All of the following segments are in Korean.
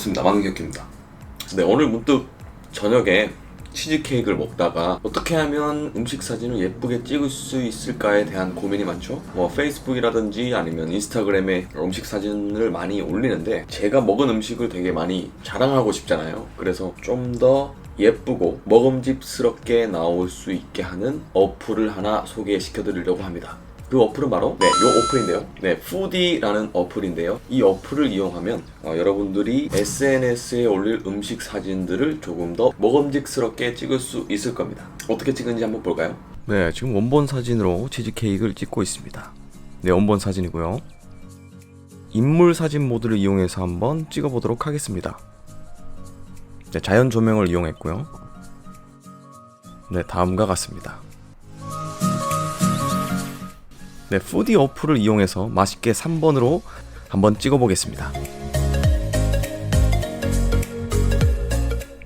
반갑습니다. 만기혁입니다. 네, 오늘 문득 저녁에 치즈케이크를 먹다가 어떻게 하면 음식 사진을 예쁘게 찍을 수 있을까에 대한 고민이 많죠. 페이스북이라든지 아니면 인스타그램에 음식 사진을 많이 올리는데 제가 먹은 음식을 되게 많이 자랑하고 싶잖아요. 그래서 좀 더 예쁘고 먹음직스럽게 나올 수 있게 하는 어플을 하나 소개시켜 드리려고 합니다. 그 어플은 바로 요 어플인데요. 푸디라는 어플인데요. 이 어플을 이용하면 여러분들이 SNS에 올릴 음식 사진들을 조금 더 먹음직스럽게 찍을 수 있을 겁니다. 어떻게 찍은지 한번 볼까요? 네, 지금 원본 사진으로 치즈케이크를 찍고 있습니다. 네, 원본 사진이고요. 인물 사진 모드를 이용해서 한번 찍어보도록 하겠습니다. 네, 자연 조명을 이용했고요. 네, 다음과 같습니다. 네, 푸디 어플을 이용해서 맛있게 3번으로 한번 찍어보겠습니다.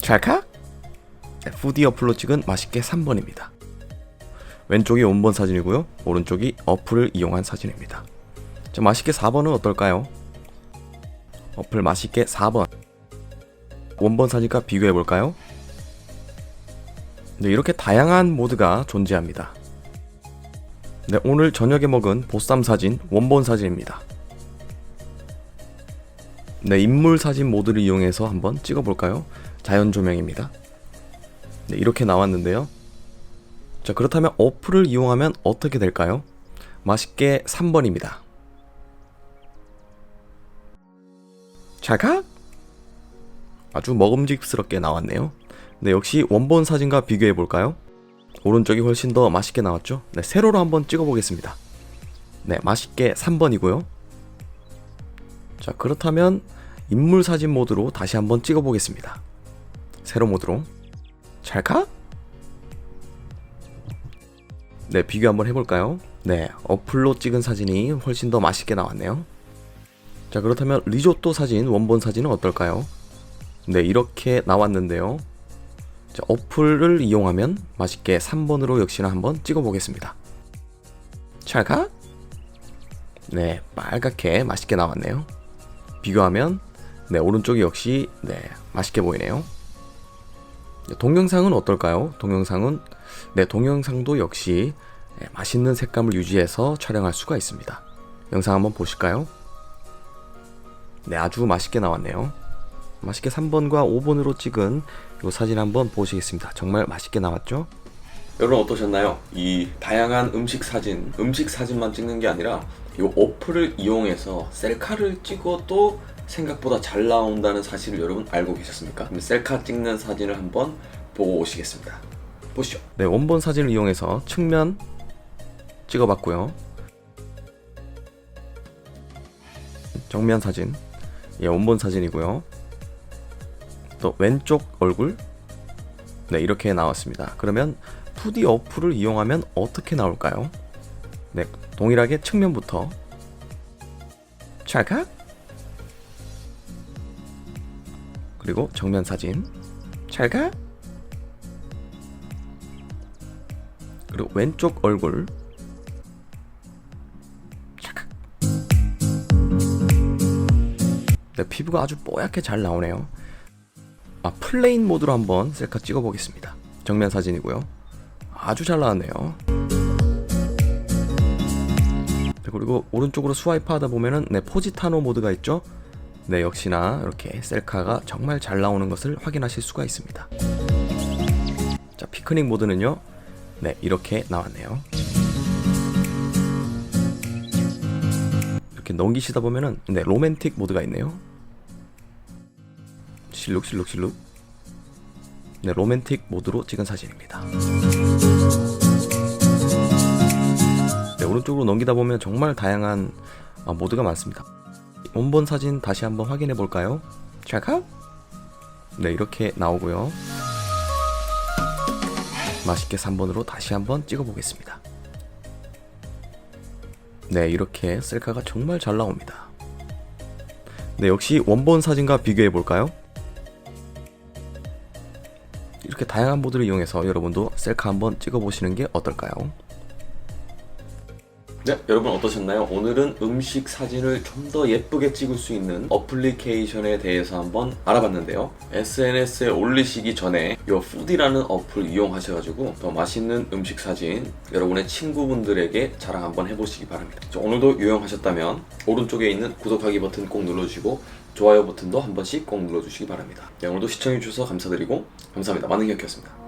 찰칵! 네, 푸디 어플로 찍은 맛있게 3번입니다. 왼쪽이 원본 사진이고요. 오른쪽이 어플을 이용한 사진입니다. 자, 맛있게 4번은 어떨까요? 어플 맛있게 4번. 원본 사진과 비교해볼까요? 네, 이렇게 다양한 모드가 존재합니다. 네, 오늘 저녁에 먹은 보쌈 사진, 원본 사진입니다. 네, 인물 사진 모드를 이용해서 한번 찍어볼까요? 자연 조명입니다. 네, 이렇게 나왔는데요. 자, 그렇다면 어플을 이용하면 어떻게 될까요? 맛있게 3번입니다. 찰칵! 아주 먹음직스럽게 나왔네요. 네, 역시 원본 사진과 비교해볼까요? 오른쪽이 훨씬 더 맛있게 나왔죠? 네, 세로로 한번 찍어보겠습니다. 네, 맛있게 3번이고요. 자, 그렇다면 인물 사진 모드로 다시 한번 찍어보겠습니다. 세로 모드로. 찰칵? 네, 비교 한번 해볼까요? 네, 어플로 찍은 사진이 훨씬 더 맛있게 나왔네요. 자, 그렇다면 리조또 사진, 원본 사진은 어떨까요? 네, 이렇게 나왔는데요. 자, 어플을 이용하면 맛있게 3번으로 역시나 한번 찍어보겠습니다. 찰칵? 네, 빨갛게 맛있게 나왔네요. 비교하면 네, 오른쪽이 역시 네, 맛있게 보이네요. 동영상은 어떨까요? 동영상도 역시 네, 맛있는 색감을 유지해서 촬영할 수가 있습니다. 영상 한번 보실까요? 네, 아주 맛있게 나왔네요. 맛있게 3번과 5번으로 찍은 이 사진 한번 보시겠습니다. 정말 맛있게 나왔죠? 여러분 어떠셨나요? 이 다양한 음식 사진만 찍는 게 아니라 이 어플을 이용해서 셀카를 찍어도 생각보다 잘 나온다는 사실을 여러분 알고 계셨습니까? 그럼 셀카 찍는 사진을 한번 보고 오시겠습니다. 보시죠. 네, 원본 사진을 이용해서 측면 찍어봤고요. 정면 사진, 원본 사진이고요. 또 왼쪽 얼굴, 네, 이렇게 나왔습니다. 그러면 푸디 어플을 이용하면 어떻게 나올까요? 네, 동일하게 측면부터 찰칵, 그리고 정면 사진 찰칵, 그리고 왼쪽 얼굴 찰칵. 네, 피부가 아주 뽀얗게 잘 나오네요. 플레인 모드로 한번 셀카 찍어보겠습니다. 정면 사진이고요. 아주 잘 나왔네요. 그리고 오른쪽으로 스와이프 하다 보면은 네, 포지타노 모드가 있죠. 네, 역시나 이렇게 셀카가 정말 잘 나오는 것을 확인하실 수가 있습니다. 자, 피크닉 모드는요. 네, 이렇게 나왔네요. 이렇게 넘기시다 보면은 네, 로맨틱 모드가 있네요. 실룩. 네, 로맨틱 모드로 찍은 사진입니다. 네, 오른쪽으로 넘기다 보면 정말 다양한 모드가 많습니다. 원본 사진 다시 한번 확인해 볼까요? 찰칵? 네, 이렇게 나오고요. 맛있게 3번으로 다시 한번 찍어 보겠습니다. 네, 이렇게 셀카가 정말 잘 나옵니다. 네, 역시 원본 사진과 비교해 볼까요? 이렇게 다양한 모드를 이용해서 여러분도 셀카 한번 찍어보시는 게 어떨까요? 네, 여러분 어떠셨나요? 오늘은 음식 사진을 좀 더 예쁘게 찍을 수 있는 어플리케이션에 대해서 한번 알아봤는데요. SNS에 올리시기 전에 이 푸디라는 어플 이용하셔가지고 더 맛있는 음식 사진 여러분의 친구분들에게 자랑 한번 해보시기 바랍니다. 오늘도 유용하셨다면 오른쪽에 있는 구독하기 버튼 꼭 눌러주시고 좋아요 버튼도 한 번씩 꼭 눌러주시기 바랍니다. 네, 오늘도 시청해주셔서 감사드리고 감사합니다. 만능혁이었습니다.